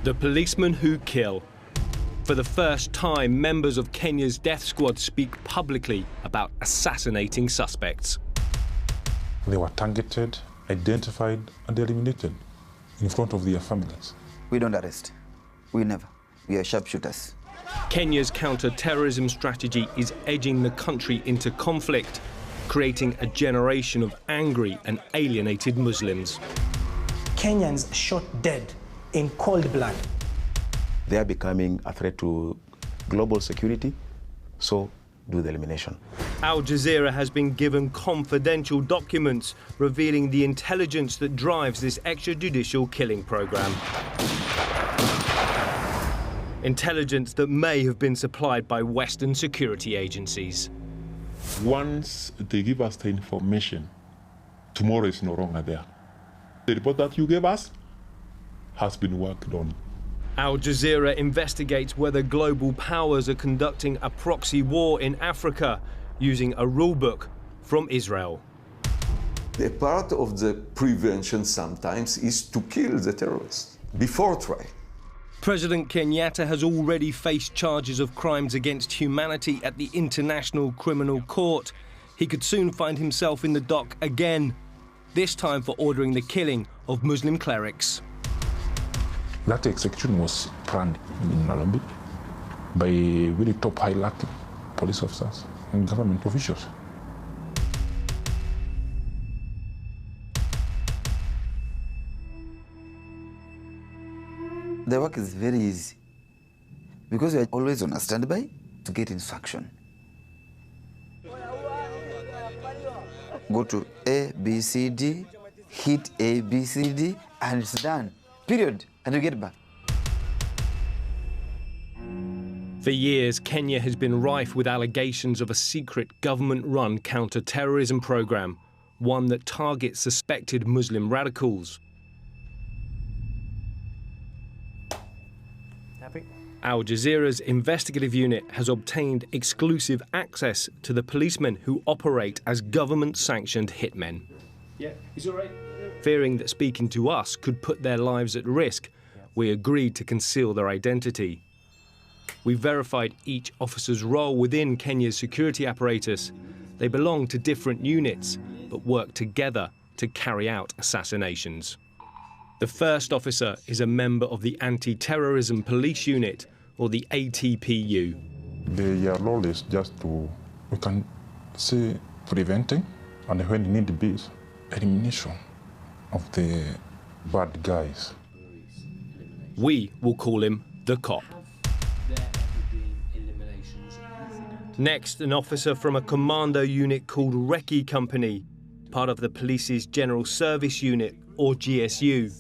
The policemen who kill. For the first time, members of Kenya's death squad speak publicly about assassinating suspects. They were targeted, identified, and eliminated in front of their families. We don't arrest. We never. We are sharpshooters. Kenya's counter-terrorism strategy is edging the country into conflict, creating a generation of angry and alienated Muslims. Kenyans shot dead in cold blood. They are becoming a threat to global security, so do the elimination. Al Jazeera has been given confidential documents revealing the intelligence that drives this extrajudicial killing program. Intelligence that may have been supplied by Western security agencies. Once they give us the information, tomorrow is no longer there. The report that you gave us has been worked on. Al Jazeera investigates whether global powers are conducting a proxy war in Africa using a rulebook from Israel. A part of the prevention sometimes is to kill the terrorists before trial. President Kenyatta has already faced charges of crimes against humanity at the International Criminal Court. He could soon find himself in the dock again, this time for ordering the killing of Muslim clerics. That execution was planned in Nairobi by really top high-ranking police officers and government officials. The work is very easy because we are always on a standby to get instruction. Go to A, B, C, D, hit A, B, C, D, and it's done. Period. And you get back. For years, Kenya has been rife with allegations of a secret government-run counter-terrorism program, one that targets suspected Muslim radicals. Al Jazeera's investigative unit has obtained exclusive access to the policemen who operate as government-sanctioned hitmen. Yeah, he's all right. Fearing that speaking to us could put their lives at risk, we agreed to conceal their identity. We verified each officer's role within Kenya's security apparatus. They belong to different units, but work together to carry out assassinations. The first officer is a member of the Anti-Terrorism Police Unit, or the ATPU. Their role is just to, we can say, preventing, and when need be, elimination of the bad guys. We will call him the cop. Next, an officer from a commando unit called Recce Company, part of the police's General Service Unit, or GSU.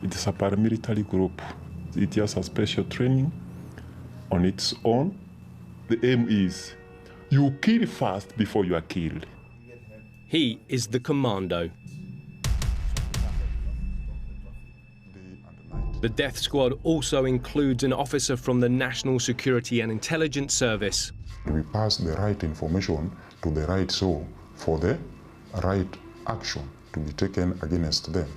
It is a paramilitary group. It has a special training on its own. The aim is you kill first before you are killed. He is the commando. The death squad also includes an officer from the National Security and Intelligence Service. We pass the right information to the right soul for the right action to be taken against them.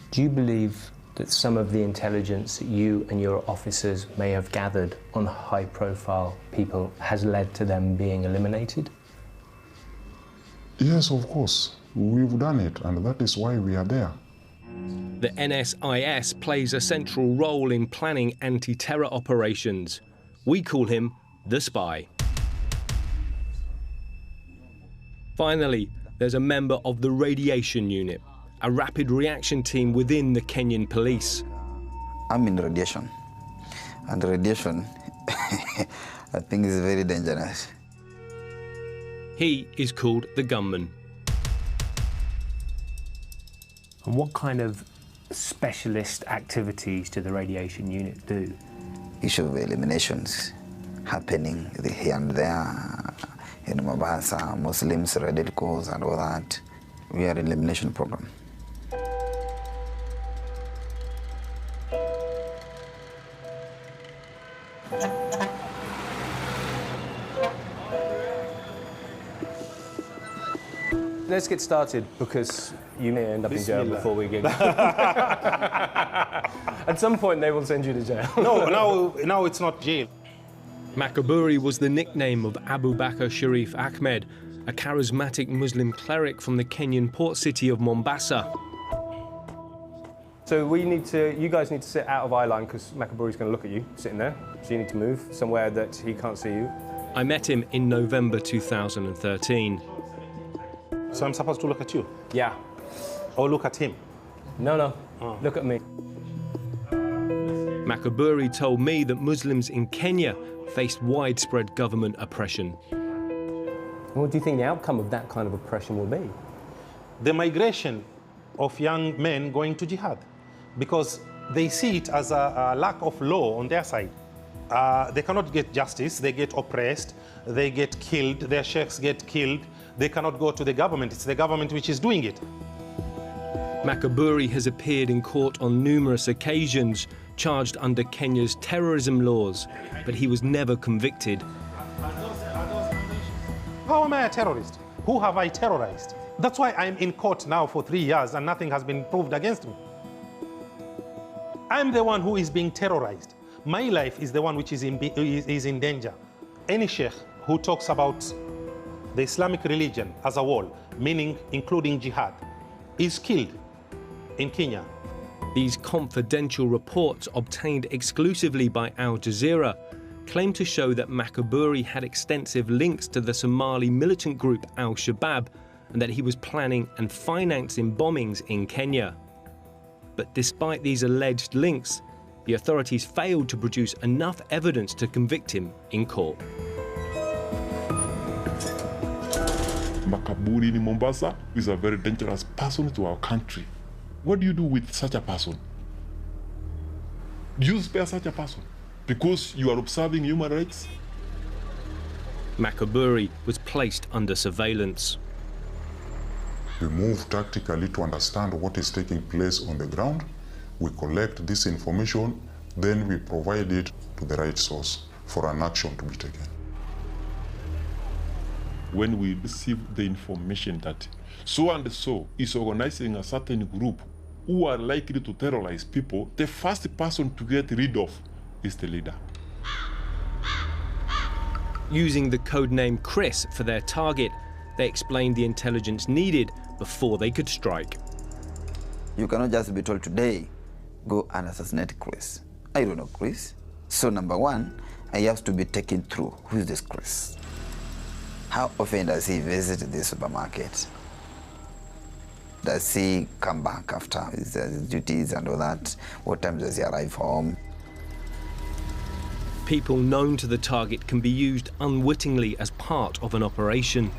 Do you believe that some of the intelligence that you and your officers may have gathered on high-profile people has led to them being eliminated? Yes, of course. We've done it, and that is why we are there. The NSIS plays a central role in planning anti-terror operations. We call him the spy. Finally, there's a member of the radiation unit, a rapid reaction team within the Kenyan police. I'm in radiation, and radiation, I think, is very dangerous. He is called the gunman. And what kind of specialist activities do the radiation unit do? Issue of eliminations happening here and there, in Mombasa, Muslims, radicals, and all that. We are an elimination program. Let's get started, because you may end up in jail before we get At some point, they will send you to jail. No, now it's not jail. Makaburi was the nickname of Abu Bakr Sharif Ahmed, a charismatic Muslim cleric from the Kenyan port city of Mombasa. So you guys need to sit out of eye line because Makaburi's going to look at you, sitting there. So you need to move somewhere that he can't see you. I met him in November 2013. So I'm supposed to look at you? Yeah. Or look at him? No. Look at me. Makaburi told me that Muslims in Kenya faced widespread government oppression. What do you think the outcome of that kind of oppression will be? The migration of young men going to jihad, because they see it as a lack of law on their side. They cannot get justice, they get oppressed, they get killed, their sheikhs get killed, they cannot go to the government, it's the government which is doing it. Makaburi has appeared in court on numerous occasions, charged under Kenya's terrorism laws, but he was never convicted. How am I a terrorist? Who have I terrorized? That's why I'm in court now for 3 years and nothing has been proved against me. I'm the one who is being terrorized. My life is the one which is in danger. Any sheikh who talks about the Islamic religion as a whole, meaning including jihad, is killed in Kenya. These confidential reports obtained exclusively by Al Jazeera claim to show that Makaburi had extensive links to the Somali militant group Al-Shabaab and that he was planning and financing bombings in Kenya. But despite these alleged links, the authorities failed to produce enough evidence to convict him in court. Makaburi in Mombasa is a very dangerous person to our country. What do you do with such a person? Do you spare such a person because you are observing human rights? Makaburi was placed under surveillance. We move tactically to understand what is taking place on the ground. We collect this information, then we provide it to the right source for an action to be taken. When we receive the information that so and so is organizing a certain group who are likely to terrorize people, the first person to get rid of is the leader. Using the codename Chris for their target, they explained the intelligence needed before they could strike. You cannot just be told today, go and assassinate Chris. I don't know Chris. So number one, I have to be taken through. Who is this Chris? How often does he visit the supermarket? Does he come back after his duties and all that? What time does he arrive home? People known to the target can be used unwittingly as part of an operation.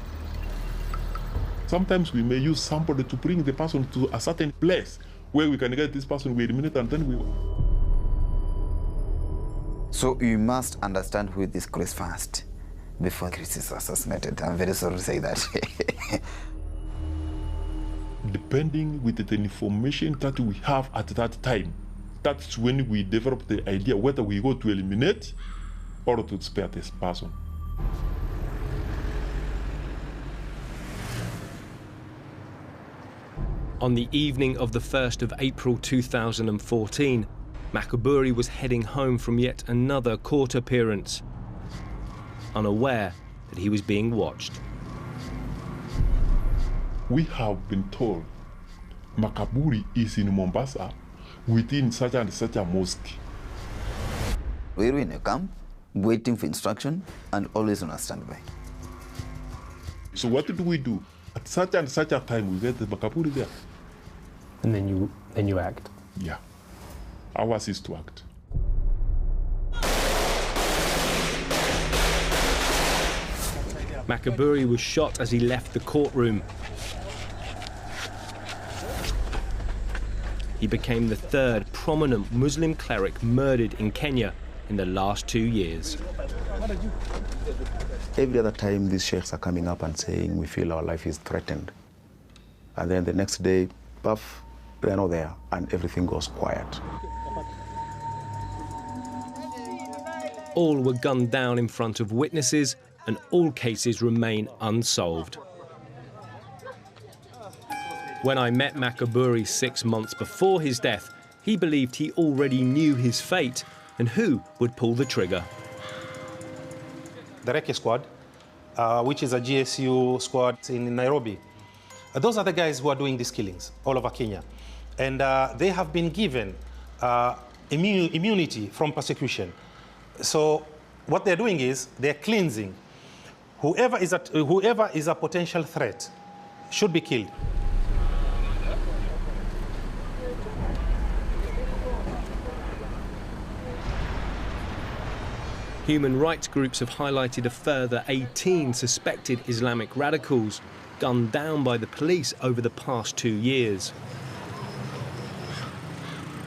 Sometimes we may use somebody to bring the person to a certain place where we can get this person, we eliminate, and then we... So you must understand who is this Chris first before Chris is assassinated. I'm very sorry to say that. Depending with the information that we have at that time, that's when we develop the idea whether we go to eliminate or to spare this person. On the evening of the 1st of April 2014, Makaburi was heading home from yet another court appearance, unaware that he was being watched. We have been told Makaburi is in Mombasa within such and such a mosque. We were in a camp, waiting for instruction, and always on a standby. So what do we do? At such and such a time, we get the Makaburi there. And then you act? Yeah. Ours is to act. Makaburi was shot as he left the courtroom. He became the third prominent Muslim cleric murdered in Kenya in the last 2 years. Every other time, these sheikhs are coming up and saying, we feel our life is threatened. And then the next day, puff, they're not there, and everything goes quiet. All were gunned down in front of witnesses, and all cases remain unsolved. When I met Makaburi 6 months before his death, He believed he already knew his fate and who would pull the trigger. The Recce Squad, which is a GSU squad in Nairobi. Those are the guys who are doing these killings all over Kenya. And they have been given immunity from persecution. So what they're doing is they're cleansing. Whoever is a potential threat should be killed. Human rights groups have highlighted a further 18 suspected Islamic radicals gunned down by the police over the past 2 years.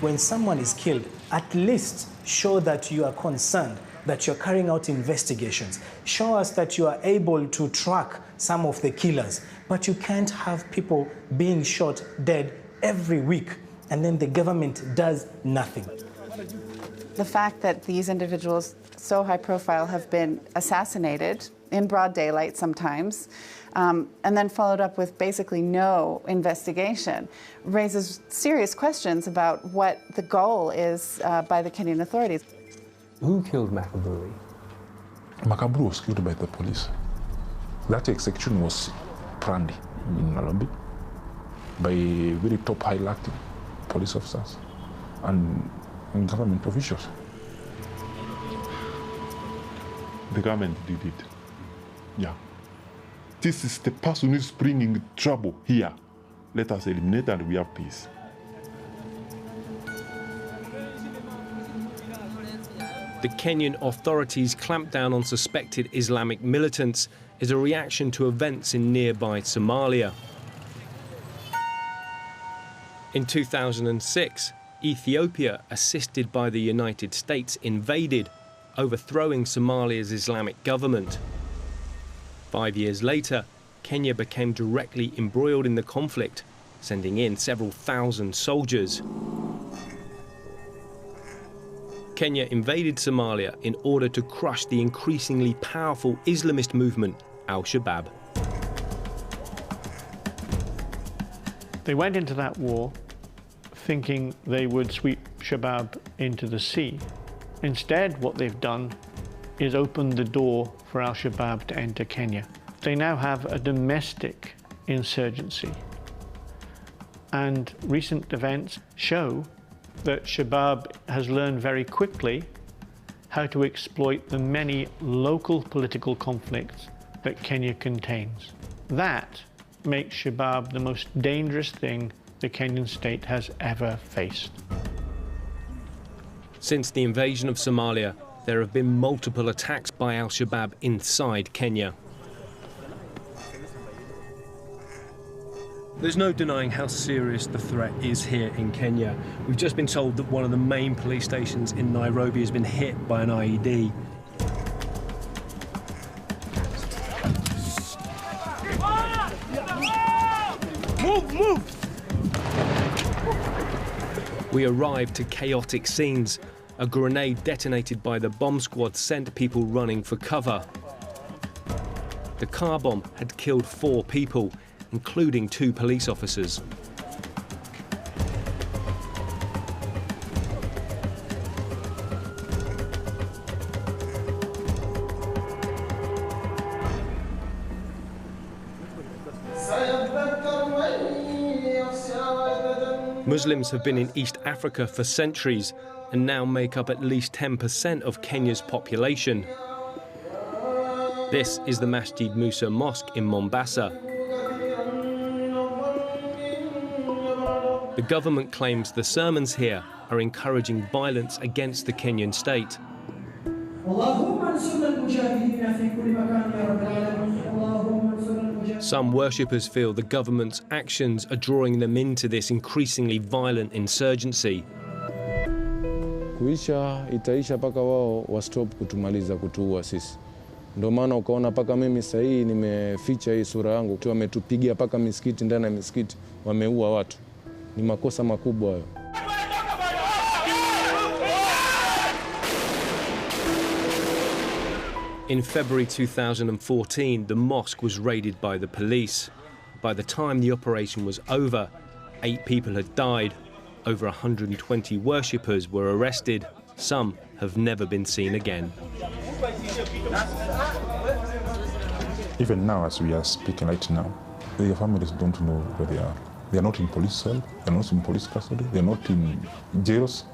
When someone is killed, at least show that you are concerned, that you're carrying out investigations. Show us that you are able to track some of the killers. But you can't have people being shot dead every week, and then the government does nothing. The fact that these individuals, so high profile, have been assassinated in broad daylight sometimes, and then followed up with basically no investigation, raises serious questions about what the goal is by the Kenyan authorities. Who killed Makaburi? Makaburu was killed by the police. That execution was planned in Nairobi by very top high-ranking police officers and government officials. The government did it. Yeah. This is the person who is bringing trouble here. Let us eliminate and we have peace. The Kenyan authorities clamped down on suspected Islamic militants as a reaction to events in nearby Somalia. In 2006, Ethiopia, assisted by the United States, invaded, overthrowing Somalia's Islamic government. 5 years later, Kenya became directly embroiled in the conflict, sending in several thousand soldiers. Kenya invaded Somalia in order to crush the increasingly powerful Islamist movement, Al-Shabaab. They went into that war thinking they would sweep Shabaab into the sea. Instead, what they've done is opened the door for Al-Shabaab to enter Kenya. They now have a domestic insurgency. And recent events show that Shabaab has learned very quickly how to exploit the many local political conflicts that Kenya contains. That makes Shabaab the most dangerous thing the Kenyan state has ever faced. Since the invasion of Somalia, there have been multiple attacks by Al-Shabaab inside Kenya. There's no denying how serious the threat is here in Kenya. We've just been told that one of the main police stations in Nairobi has been hit by an IED. Move! We arrived to chaotic scenes. A grenade detonated by the bomb squad sent people running for cover. The car bomb had killed 4 people, including 2 police officers. Muslims have been in East Africa for centuries and now make up at least 10% of Kenya's population. This is the Masjid Musa Mosque in Mombasa. The government claims the sermons here are encouraging violence against the Kenyan state. Some worshippers feel the government's actions are drawing them into this increasingly violent insurgency. Kuisha itaisha paka wao wa stop kutumaliza kutuua sisi. Ndio maana ukaona paka mimi sasa hii nimeficha hii sura yangu tu, wametupigia paka misikiti, ndani ya misikiti wameua watu. Ni makosa makubwa hayo. In February 2014, the mosque was raided by the police. By the time the operation was over, 8 people had died, Over 120 worshippers were arrested. Some have never been seen again. Even now, as we are speaking right now, their families don't know where they are. They are not in police cell, they are not in police custody, they are not in jails.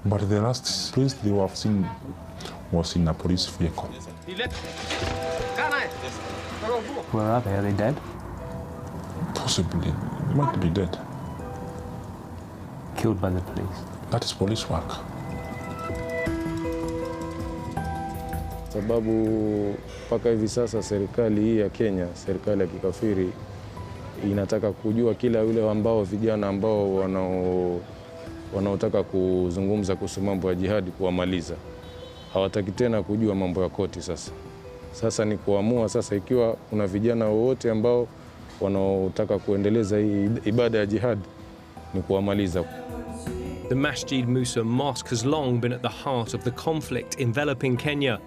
But the last place they have seen was in a police vehicle. Where are they? Are they dead? Possibly. They might be dead. Killed by the police? That is police work. Sababu mpaka hivi sasa serikali hii ya Kenya, serikali ya kikafiri, inataka kujua kila yule ambao vijana ambao wanaotaka kuzungumza kuhusu mambo ya jihadi kuwamaliza. Hawataki tena kujua mambo ya koti sasa. Sasa ni kuamua sasa ikiwa kuna vijana wote ambao wanaotaka kuendeleza hii ibada ya jihad ni kuwamaliza. The Masjid Musa Mosque has long been at the heart of the conflict enveloping Kenya.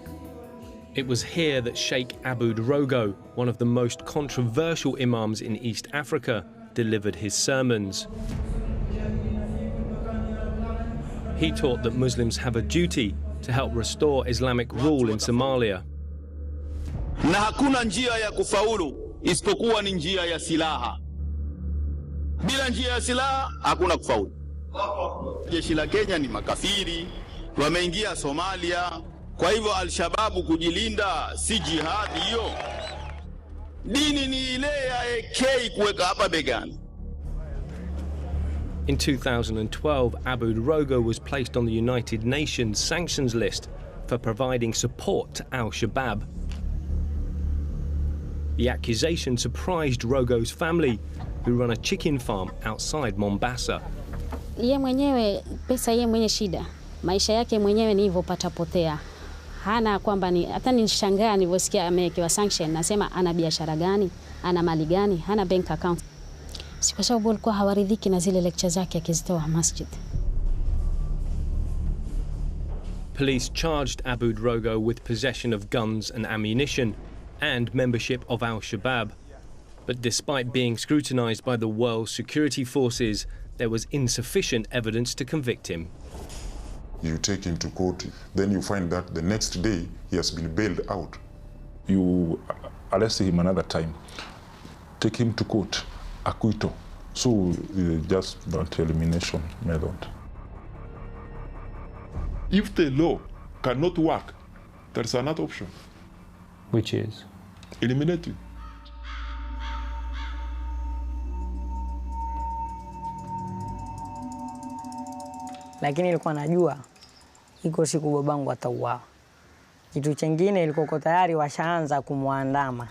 It was here that Sheikh Aboud Rogo, one of the most controversial imams in East Africa, delivered his sermons. He taught that Muslims have a duty to help restore Islamic rule in Somalia. Na hakuna njia ya kufaulu isipokuwa ni njia ya silaha. Bila njia ya silaha hakuna kufaulu. Jeshi la Kenya ni makafiri, wameingia Somalia. Kwa hivyo Al-Shababu kujilinda si jihadi hiyo. Dini ni ile ya AK kuweka hapa begani. In 2012, Aboud Rogo was placed on the United Nations sanctions list for providing support to Al-Shabaab. The accusation surprised Rogo's family, who run a chicken farm outside Mombasa. Yeye mwenyewe pesa, yeye mwenye shida, maisha yake mwenyewe ni hivyo patapotea. Hana kwamba ni hata nishangaa nilivyosikia amewekewa sanction, nasema ana biashara gani, ana mali gani, hana bank account. Si kwa sababu alikuwa hawaridhiki na zile lecture zake akizitoa masjid. Police charged Aboud Rogo with possession of guns and ammunition and membership of Al-Shabaab. But despite being scrutinized by the world's security forces, there was insufficient evidence to convict him. You take him to court, then you find that the next day he has been bailed out. You arrest him another time, take him to court, acquittal. So just that elimination method. If the law cannot work, there is another option. Which is? Eliminate it. Lakini nilikuwa najua iko siku babangu atauawa. Kitu kingine ilikuwa tayari washaanza kumuandama.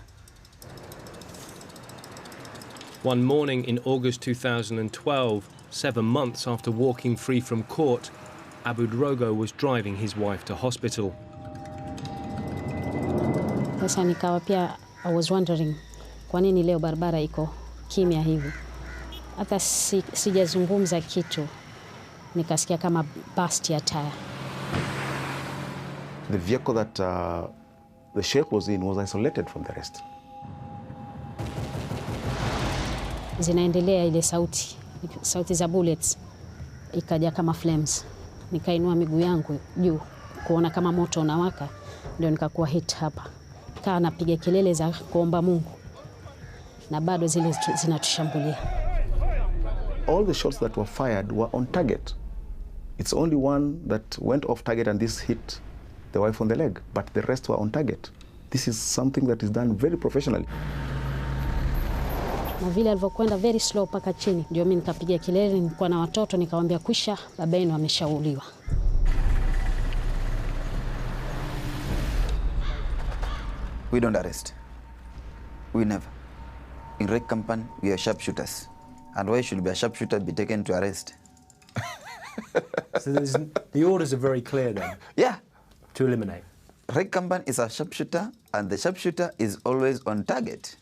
One morning in August 2012, 7 months after walking free from court, Aboud Rogo was driving his wife to hospital. Sasa nikawa pia I was wondering kwa nini leo barabara iko kimya hivi. Hata sijazungumza kitu. Nikasikia kama burst ya tire. The vehicle that the Sheikh was in was isolated from the rest. Zinaendelea ile sauti za bullets, ikaja kama flames. Nikainua miguu yangu juu kuona kama moto unawaka, ndio nikakuwa hit hapa. Kaa napiga kelele za kuomba Mungu, na bado zile zinatushambulia. All the shots that were fired were on target. It's only one that went off target and this hit the wife on the leg, but the rest were on target. This is something that is done very professionally. Na vile alivyokwenda very slow paka chini, ndio mimi nikapiga kelele, nilikuwa na watoto nikamwambia kwisha, baba yenu ameshauliwa. We don't arrest. We never. In Red Company, we are sharpshooters. And why should a sharpshooter be taken to arrest? So the orders are very clear then? Yeah. To eliminate? Red Company is a sharpshooter, and the sharpshooter is always on target.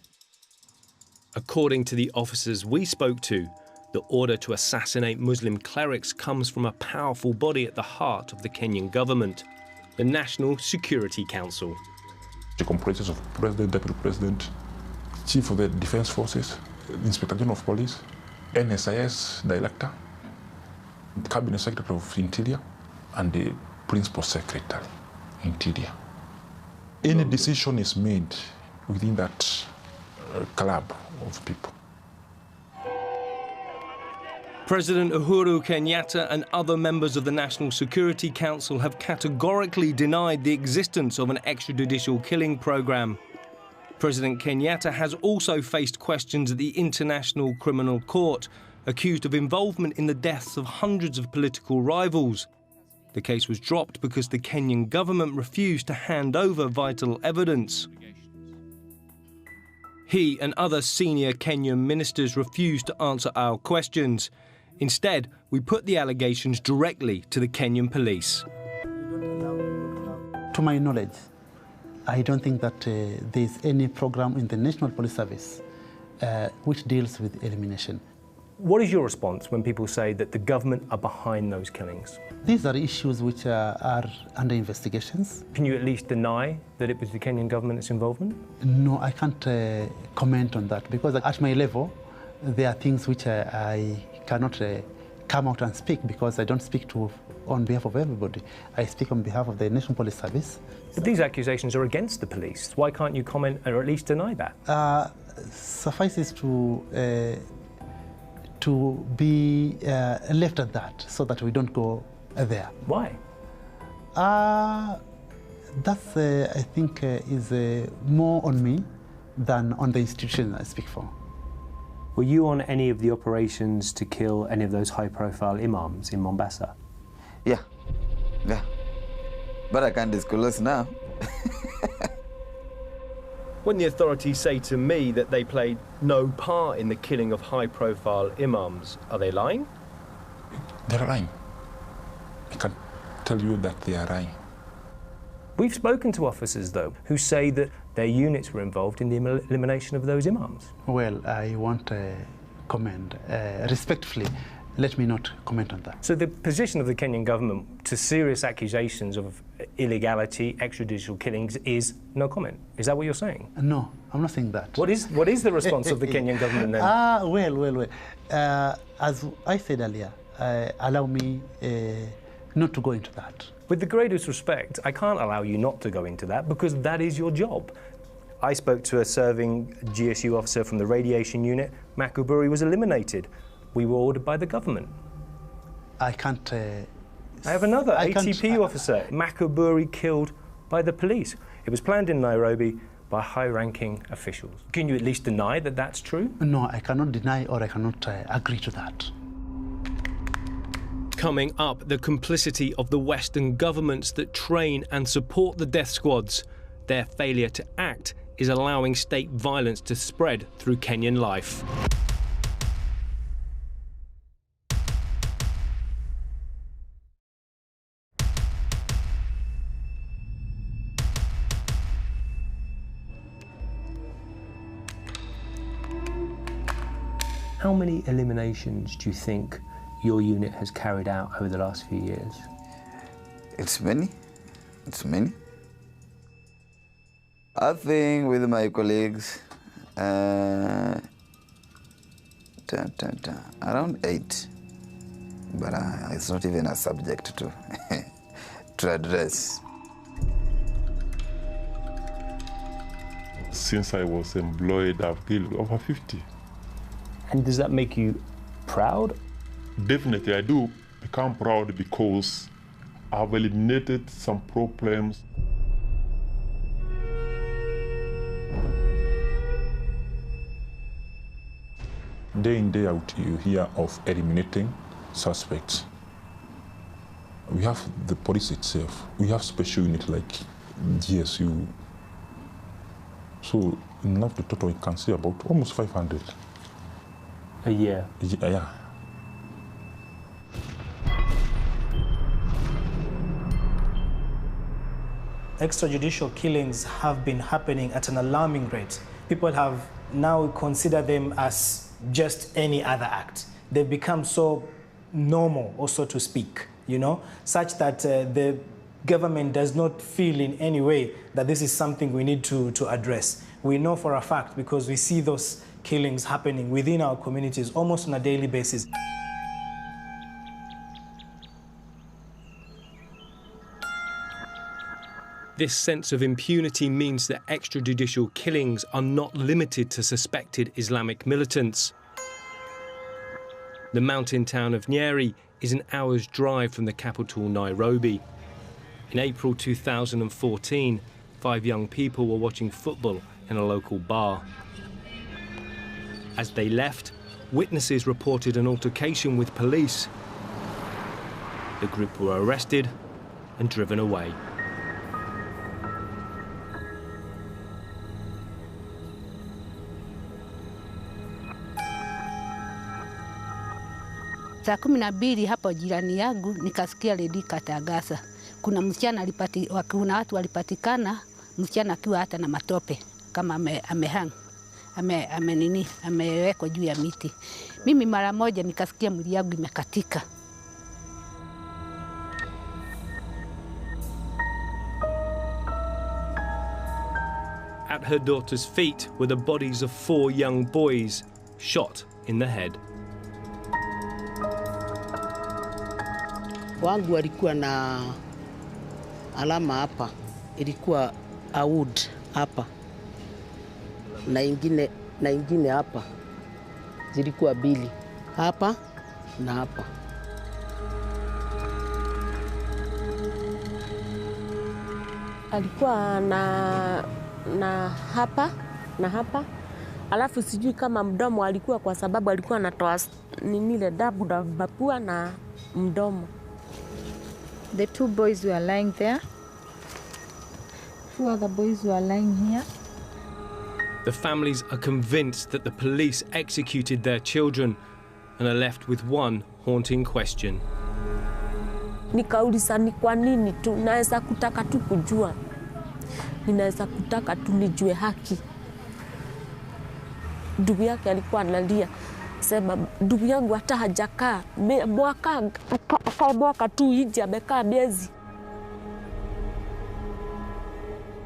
According to the officers we spoke to, the order to assassinate Muslim clerics comes from a powerful body at the heart of the Kenyan government, the National Security Council. It comprises of President, Deputy President, Chief of the Defense Forces, Inspector General of Police, NSIS Director, the Cabinet Secretary of Interior and the Principal Secretary, Interior. Any decision is made within that club of people. President Uhuru Kenyatta and other members of the National Security Council have categorically denied the existence of an extrajudicial killing program. President Kenyatta has also faced questions at the International Criminal Court, accused of involvement in the deaths of hundreds of political rivals. The case was dropped because the Kenyan government refused to hand over vital evidence. He and other senior Kenyan ministers refused to answer our questions. Instead, we put the allegations directly to the Kenyan police. To my knowledge, I don't think that there is any program in the National Police Service which deals with elimination. What is your response when people say that the government are behind those killings? These are issues which are under investigations. Can you at least deny that it was the Kenyan government's involvement? No, I can't comment on that because at my level, there are things which I cannot come out and speak because I don't speak on behalf of everybody. I speak on behalf of the National Police Service. But these accusations are against the police. Why can't you comment or at least deny that? Suffices to be left at that so that we don't go there. Why? That's, I think, is more on me than on the institution I speak for. Were you on any of the operations to kill any of those high-profile imams in Mombasa? Yeah. But I can't disclose now. When the authorities say to me that they played no part in the killing of high-profile imams, are they lying? They're lying. I can tell you that they are lying. We've spoken to officers, though, who say that their units were involved in the elimination of those imams. Well, I won't comment. Respectfully, let me not comment on that. So the position of the Kenyan government to serious accusations of illegality, extrajudicial killings, is no comment. Is that what you're saying? No, I'm not saying that. What is the response of the Kenyan government then? Well. As I said earlier, allow me not to go into that. With the greatest respect, I can't allow you not to go into that because that is your job. I spoke to a serving GSU officer from the radiation unit. Makuburi was eliminated. We were ordered by the government. I can't... I have another ATP officer, Makuburi, killed by the police. It was planned in Nairobi by high-ranking officials. Can you at least deny that that's true? No, I cannot deny or I cannot agree to that. Coming up, the complicity of the Western governments that train and support the death squads. Their failure to act is allowing state violence to spread through Kenyan life. How many eliminations do you think your unit has carried out over the last few years? It's many. I think with my colleagues, around 8. But it's not even a subject to address. Since I was employed, I've killed over 50. And does that make you proud? Definitely, I do become proud because I've eliminated some problems. Day in, day out, you hear of eliminating suspects. We have the police itself. We have special units like GSU. So in love the total, we can see about almost 500. A year? Yeah. Extrajudicial killings have been happening at an alarming rate. People have now considered them as just any other act. They've become so normal, or so to speak, such that the government does not feel in any way that this is something we need to address. We know for a fact because we see those killings happening within our communities almost on a daily basis. This sense of impunity means that extrajudicial killings are not limited to suspected Islamic militants. The mountain town of Nyeri is an hour's drive from the capital, Nairobi. In April 2014, 5 young people were watching football in a local bar. As they left, witnesses reported an altercation with police. The group were arrested and driven away. Saa 12 hapo jirani yangu nikasikia redio ikatangaza kuna msichana kuna watu walipatikana, msichana akiwa hata na matope kama amewekwa juu ya miti. Mimi mara moja nikasikia mwili yangu imekatika. At her daughter's feet were the bodies of 4 young boys shot in the head. Wangu alikuwa na alama hapa, ilikuwa aud hapa na ingine hapa, zilikuwa 2 hapa na hapa. Alikuwa na hapa na hapa, alafu sijui kama mdomo alikuwa, kwa sababu alikuwa anatoa ile damu na mapua na mdomo. The 2 boys were lying there. 2 other boys were lying here. The families are convinced that the police executed their children and are left with one haunting question. Nikauliza ni kwa nini tu, naweza kutaka tu kujua. Ninaweza kutaka tu nijue haki. Ndugu yake alikuwa analia, sema ndugu yangu hata hajakaa mwaka tu hivi, amekaa miezi.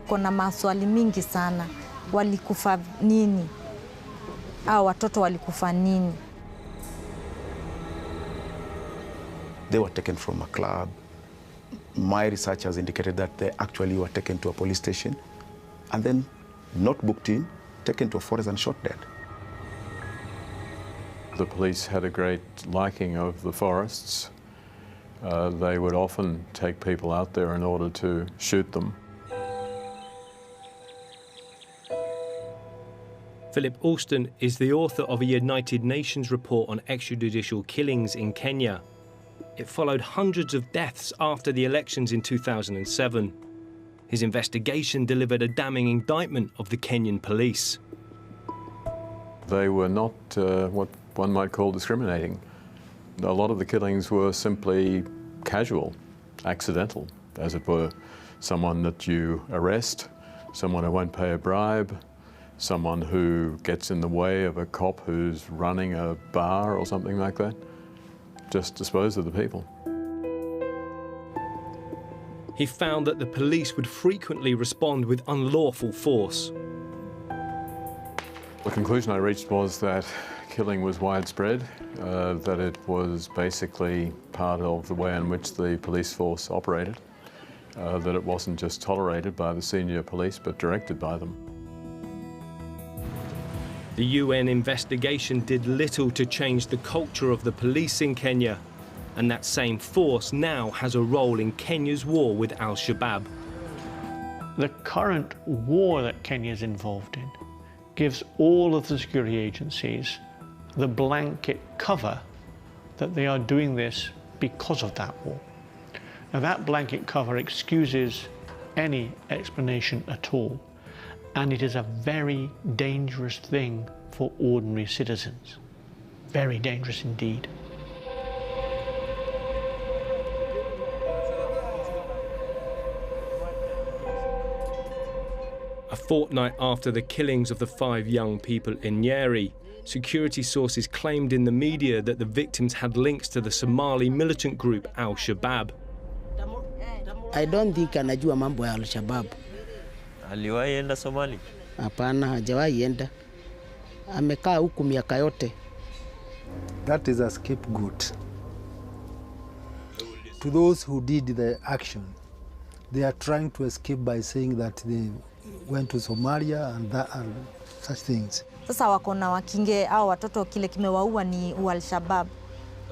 Kuna maswali mingi sana. Walikufa nini? Au watoto walikufa nini? They were taken from a club. My research has indicated that they actually were taken to a police station and then not booked in, taken to a forest and shot dead. The police had a great liking of the forests. They would often take people out there in order to shoot them. Philip Alston is the author of a United Nations report on extrajudicial killings in Kenya. It followed hundreds of deaths after the elections in 2007. His investigation delivered a damning indictment of the Kenyan police. They were not what one might call discriminating. A lot of the killings were simply casual, accidental, as it were. Someone that you arrest, someone who won't pay a bribe, someone who gets in the way of a cop who's running a bar or something like that. Just dispose of the people. He found that the police would frequently respond with unlawful force. The conclusion I reached was that killing was widespread, that it was basically part of the way in which the police force operated, that it wasn't just tolerated by the senior police but directed by them. The UN investigation did little to change the culture of the police in Kenya, and that same force now has a role in Kenya's war with Al-Shabaab. The current war that Kenya is involved in gives all of the security agencies the blanket cover that they are doing this because of that war. Now that blanket cover excuses any explanation at all, and it is a very dangerous thing for ordinary citizens. Very dangerous indeed. A fortnight after the killings of the 5 young people in Nyeri, security sources claimed in the media that the victims had links to the Somali militant group Al-Shabaab. I don't think anajua mambo ya Al-Shabaab. Aliwahi enda Somali? Hapana, hajawahi enda. Amekaa huku miaka yote. That is a scapegoat to those who did the action. They are trying to escape by saying that they went to Somalia and such things. Sasa wako na wakinge au watoto kile kimewaua ni Al-Shabaab,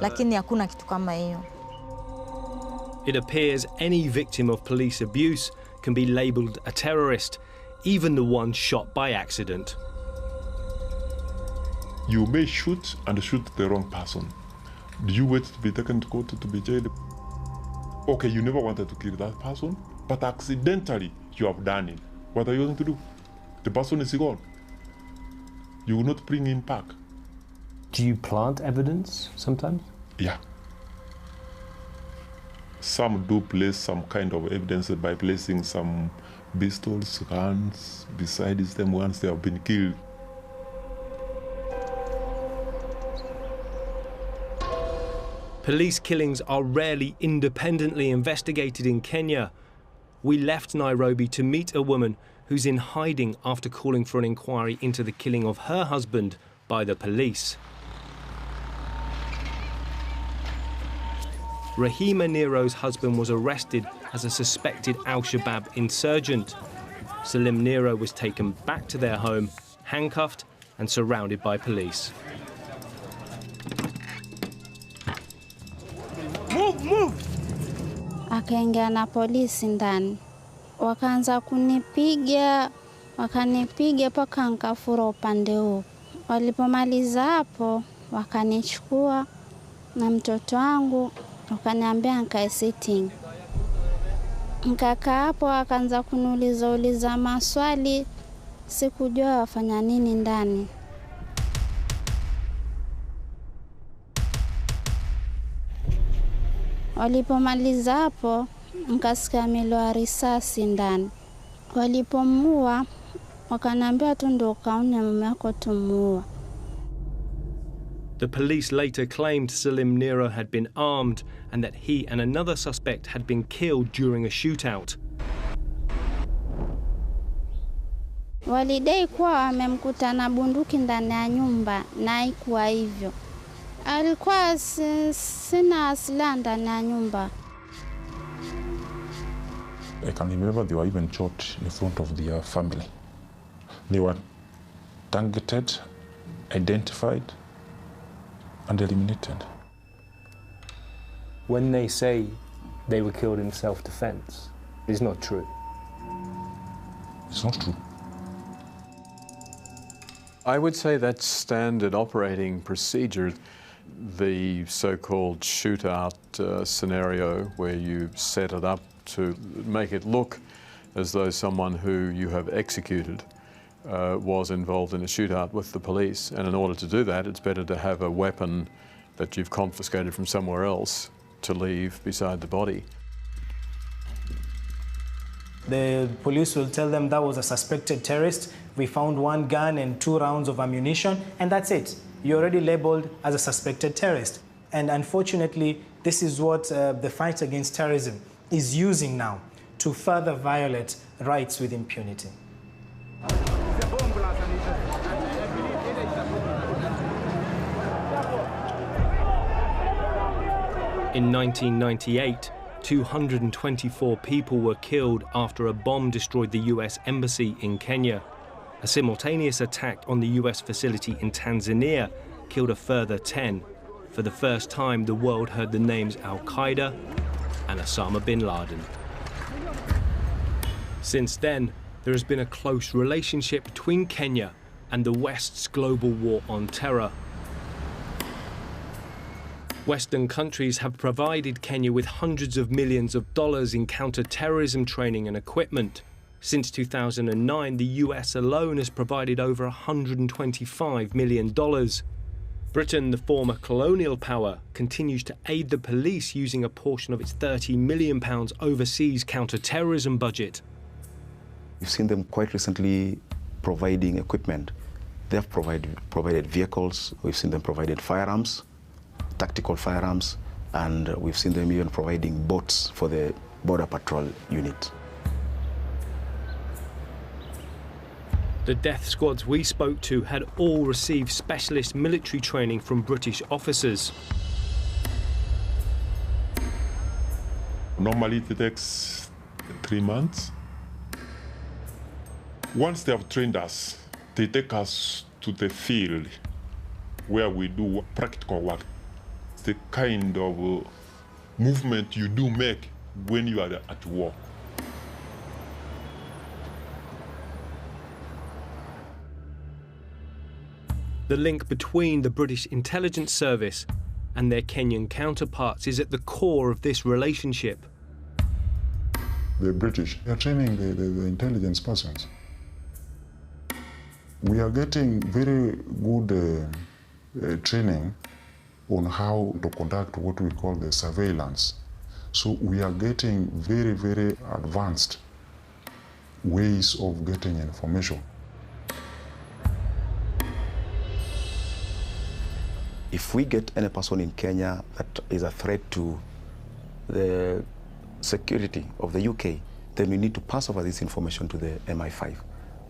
lakini hakuna kitu kama hiyo. It appears any victim of police abuse can be labelled a terrorist, even the one shot by accident. You may shoot and shoot the wrong person. Do you wait to be taken to court to be jailed? Okay, you never wanted to kill that person, but accidentally you have done it. What are you going to do? The person is gone. You will not bring him back. Do you plant evidence sometimes? Yeah. Some do place some kind of evidence by placing some pistols, guns beside them once they have been killed. Police killings are rarely independently investigated in Kenya. We left Nairobi to meet a woman who's in hiding after calling for an inquiry into the killing of her husband by the police. Rahima Nero's husband was arrested as a suspected Al-Shabaab insurgent. Salim Nero was taken back to their home, handcuffed and surrounded by police. Move! Akaingia na polisi ndani, wakaanza kunipiga, wakanipiga mpaka nikafura upande huu. Walipomaliza hapo, wakanichukua na mtoto wangu, wakaniambia nikae sitting. Nikakaa hapo, wakaanza kuniuliza maswali, sikujua wafanya nini ndani. Walipomaliza hapo, nikasikia milio ya risasi ndani. Walipomua, wakaniambia tu ndio kaone mume wako tumuua. The police later claimed Salim Nero had been armed and that he and another suspect had been killed during a shootout. Walidai kuwa wamemkuta na bunduki ndani ya nyumba, na haikuwa hivyo. Alikuwa sina silaha ndani ya nyumba. I can remember they were even shot in front of their family. They were targeted, identified, and eliminated. When they say they were killed in self-defense, it's not true. It's not true. I would say that's standard operating procedure. The so-called shootout scenario where you set it up to make it look as though someone who you have executed was involved in a shootout with the police. And in order to do that, it's better to have a weapon that you've confiscated from somewhere else to leave beside the body. The police will tell them that was a suspected terrorist. We found 1 gun and 2 rounds of ammunition, and that's it. You're already labeled as a suspected terrorist. And unfortunately, this is what the fight against terrorism is using now to further violate rights with impunity. In 1998, 224 people were killed after a bomb destroyed the US embassy in Kenya. A simultaneous attack on the US facility in Tanzania killed a further 10. For the first time, the world heard the names Al-Qaeda and Osama bin Laden. Since then, there has been a close relationship between Kenya and the West's global war on terror. Western countries have provided Kenya with hundreds of millions of dollars in counter-terrorism training and equipment. Since 2009, the US alone has provided over $125 million. Britain, the former colonial power, continues to aid the police using a portion of its £30 million overseas counter-terrorism budget. We've seen them quite recently providing equipment. They have provided vehicles. We've seen them provided firearms, tactical firearms, and we've seen them even providing boats for the Border Patrol unit. The death squads we spoke to had all received specialist military training from British officers. Normally it takes 3 months. Once they have trained us, they take us to the field where we do practical work. It's the kind of movement you do make when you are at war. The link between the British intelligence service and their Kenyan counterparts is at the core of this relationship. The British are training the intelligence persons. We are getting very good training on how to conduct what we call the surveillance. So we are getting very, very advanced ways of getting information. If we get any person in Kenya that is a threat to the security of the UK, then we need to pass over this information to the MI5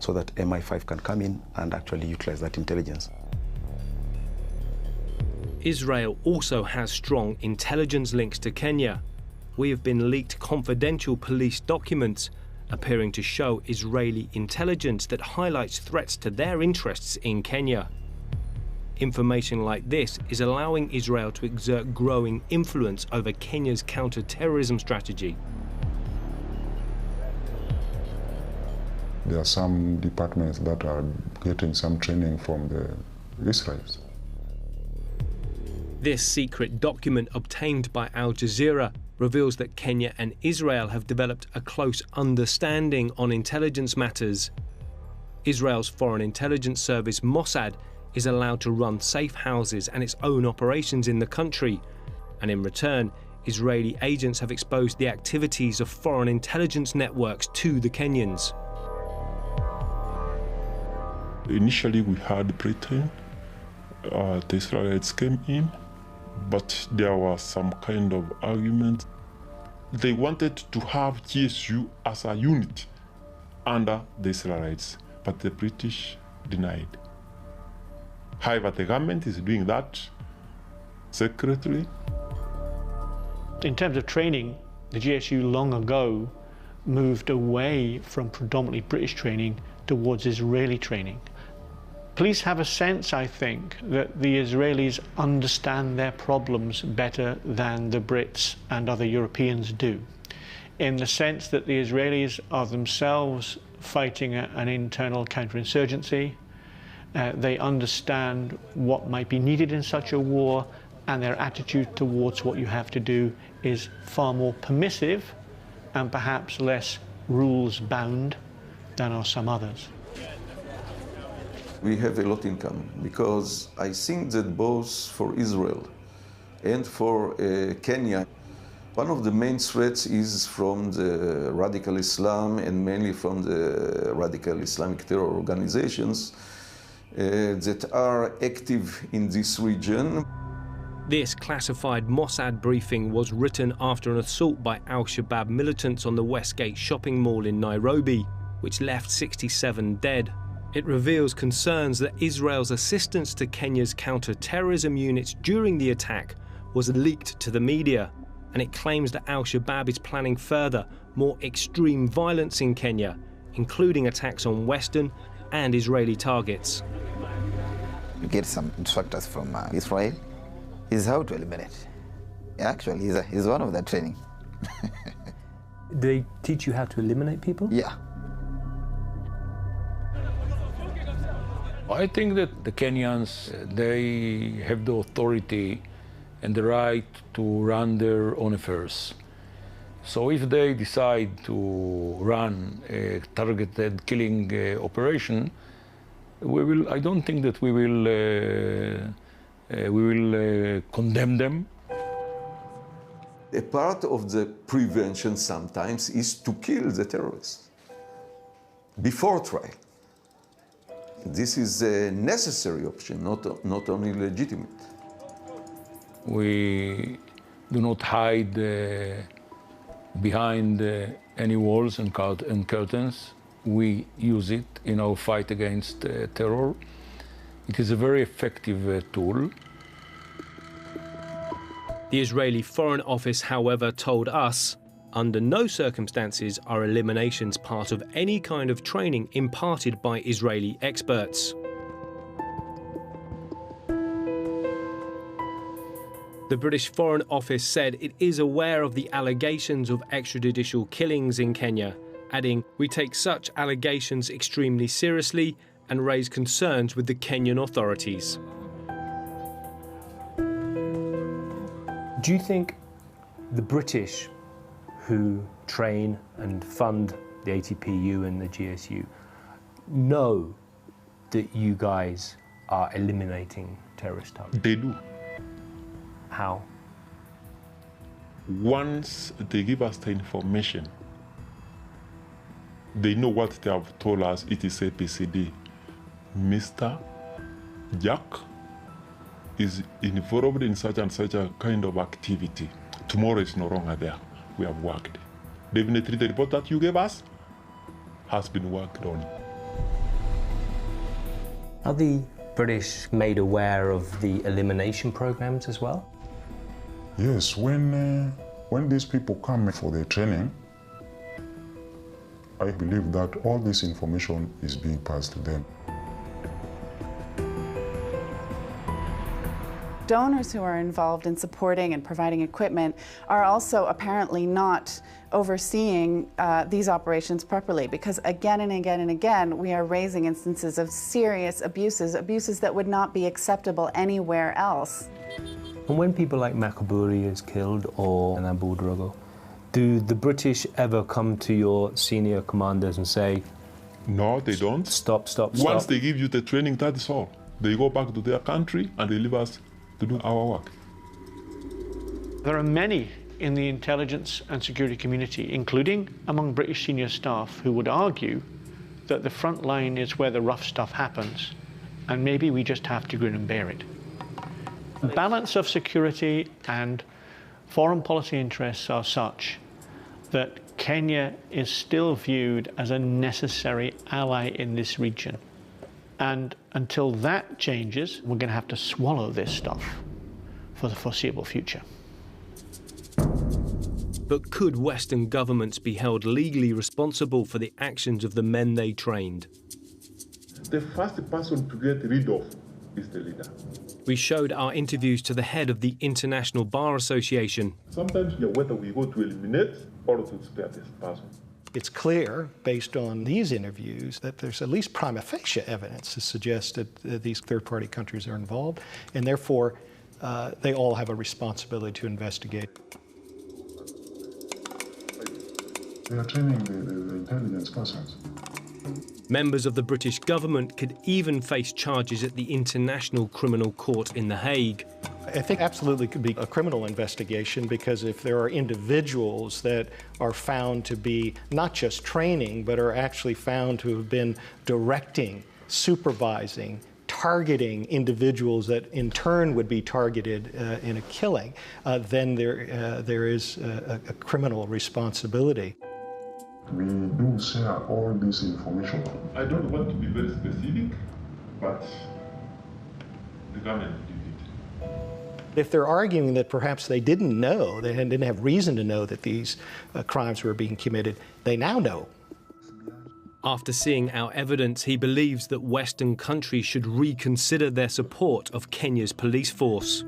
so that MI5 can come in and actually utilize that intelligence. Israel also has strong intelligence links to Kenya. We have been leaked confidential police documents appearing to show Israeli intelligence that highlights threats to their interests in Kenya. Information like this is allowing Israel to exert growing influence over Kenya's counter-terrorism strategy. There are some departments that are getting some training from the Israelis. This secret document obtained by Al Jazeera reveals that Kenya and Israel have developed a close understanding on intelligence matters. Israel's foreign intelligence service Mossad is allowed to run safe houses and its own operations in the country, and in return, Israeli agents have exposed the activities of foreign intelligence networks to the Kenyans. Initially, we had Britain. The Israelites came in, but there was some kind of argument. They wanted to have GSU as a unit under the Israelites, but the British denied. However, the government is doing that secretly. In terms of training, the GSU long ago moved away from predominantly British training towards Israeli training. Police have a sense, I think, that the Israelis understand their problems better than the Brits and other Europeans do, in the sense that the Israelis are themselves fighting an internal counterinsurgency. They understand what might be needed in such a war, and their attitude towards what you have to do is far more permissive and perhaps less rules-bound than are some others. We have a lot in common because I think that both for Israel and for Kenya, one of the main threats is from the radical Islam and mainly from the radical Islamic terror organizations that are active in this region. This classified Mossad briefing was written after an assault by al-Shabaab militants on the Westgate shopping mall in Nairobi, which left 67 dead. It reveals concerns that Israel's assistance to Kenya's counter-terrorism units during the attack was leaked to the media, and it claims that al-Shabaab is planning further, more extreme violence in Kenya, including attacks on Western and Israeli targets. You get some instructors from Israel, is how to eliminate. Actually, he's one of the training. Do they teach you how to eliminate people? Yeah. I think that the Kenyans, they have the authority and the right to run their own affairs. So if they decide to run a targeted killing operation, I don't think that we will condemn them. A part of the prevention sometimes is to kill the terrorists before trial. This is a necessary option, not only legitimate. We do not hide behind any walls and curtains. We use it in our fight against terror. It is a very effective tool. The Israeli Foreign Office, however, told us Under no circumstances are eliminations part of any kind of training imparted by Israeli experts. The British Foreign Office said it is aware of the allegations of extrajudicial killings in Kenya, adding, "We take such allegations extremely seriously and raise concerns with the Kenyan authorities." Do you think the British, who train and fund the ATPU and the GSU, know that you guys are eliminating terrorist targets? They do. How? Once they give us the information, they know what they have told us. It is APCD. Mr. Jack is involved in such and such a kind of activity. Tomorrow is no longer there. We have worked. Definitely the report that you gave us has been worked on. Are the British made aware of the elimination programs as well? Yes, when these people come for their training, I believe that all this information is being passed to them. Donors who are involved in supporting and providing equipment are also apparently not overseeing these operations properly, because again and again and again we are raising instances of serious abuses that would not be acceptable anywhere else. And when people like Makaburi is killed or Abu Drogo, do the British ever come to your senior commanders and say, no, they don't. Stop. Once they give you the training, that is all. They go back to their country and they leave us to do our work. There are many in the intelligence and security community, including among British senior staff, who would argue that the front line is where the rough stuff happens, and maybe we just have to grin and bear it. The balance of security and foreign policy interests are such that Kenya is still viewed as a necessary ally in this region. And until that changes, we're going to have to swallow this stuff for the foreseeable future. But could Western governments be held legally responsible for the actions of the men they trained? The first person to get rid of is the leader. We showed our interviews to the head of the International Bar Association. Sometimes whether we go to eliminate or to spare this person. It's clear, based on these interviews, that there's at least prima facie evidence to suggest that these third-party countries are involved, and therefore they all have a responsibility to investigate. They are training the intelligence persons. Members of the British government could even face charges at the International Criminal Court in The Hague. I think absolutely could be a criminal investigation, because if there are individuals that are found to be not just training, but are actually found to have been directing, supervising, targeting individuals that in turn would be targeted in a killing, then there is a criminal responsibility. We do share all this information. I don't want to be very specific, but the government did it. If they're arguing that perhaps they didn't know, they didn't have reason to know that these crimes were being committed, they now know. After seeing our evidence, he believes that Western countries should reconsider their support of Kenya's police force.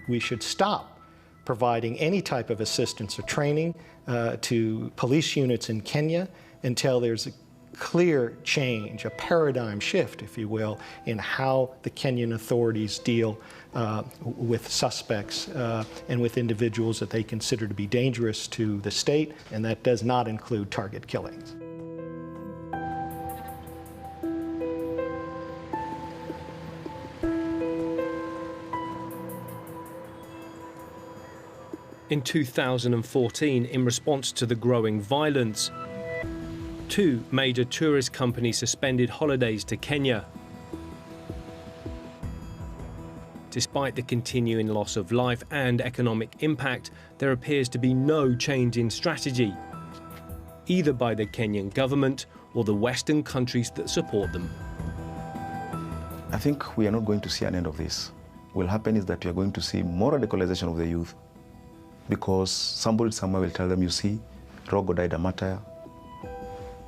We should stop providing any type of assistance or training to police units in Kenya until there's a clear change, a paradigm shift, if you will, in how the Kenyan authorities deal with suspects and with individuals that they consider to be dangerous to the state, and that does not include target killings. In 2014, in response to the growing violence, 2 major tourist companies suspended holidays to Kenya. Despite the continuing loss of life and economic impact, there appears to be no change in strategy, either by the Kenyan government or the Western countries that support them. I think we are not going to see an end of this. What will happen is that we are going to see more radicalization of the youth, because somebody somewhere will tell them, you see, Rogo died a martyr,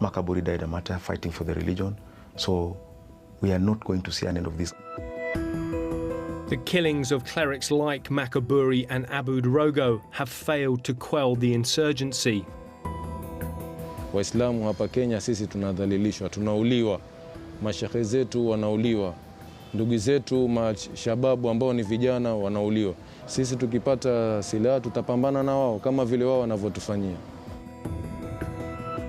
Makaburi died a martyr fighting for the religion, so we are not going to see an end of this. The killings of clerics like Makaburi and Abu Rogo have failed to quell the insurgency. Waislamu hapa Kenya sisi tunadhalilishwa, tunauliwa, mashehe zetu wanauliwa, ndugu zetu mashababu ambao ni vijana wanauliwa. Sisi tukipata silaha tutapambana na wao kama vile wao wanavyotufanyia.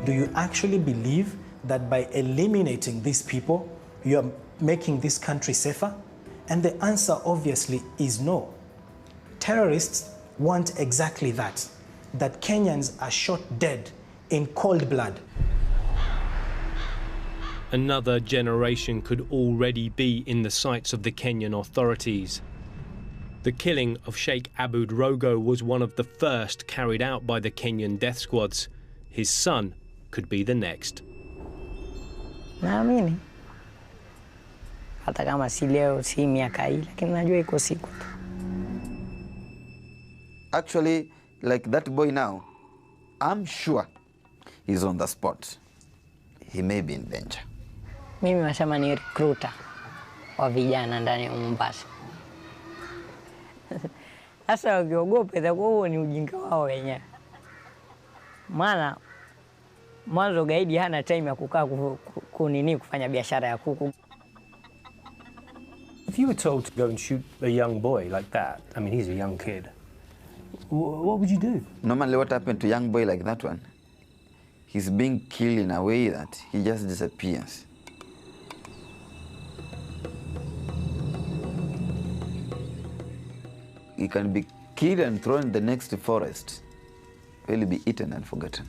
Do you actually believe that by eliminating these people, you are making this country safer? And the answer obviously is no. Terrorists want exactly that Kenyans are shot dead in cold blood. Another generation could already be in the sights of the Kenyan authorities. The killing of Sheikh Abu Rogo was one of the first carried out by the Kenyan death squads. His son could be the next. Naamini hata kama si leo si miaka hii, lakini najua iko siku. Actually, like that boy now, I'm sure he's on the spot. He may be in danger. Mimi nasema ni recruiter wa vijana ndani ya Mombasa. Sasa wakiogopa itakuwa huo ni ujinga wao wenyewe. Maana mwanzo gaidi hana time ya kukaa kufanya biashara ya kuku. If you were told to go and shoot a young boy like that, I mean, he's a young kid, what would you do? Normally what happened to a young boy like that one, he's being killed in a way that he just disappears. He can be killed and thrown in the next forest. Will be eaten and forgotten.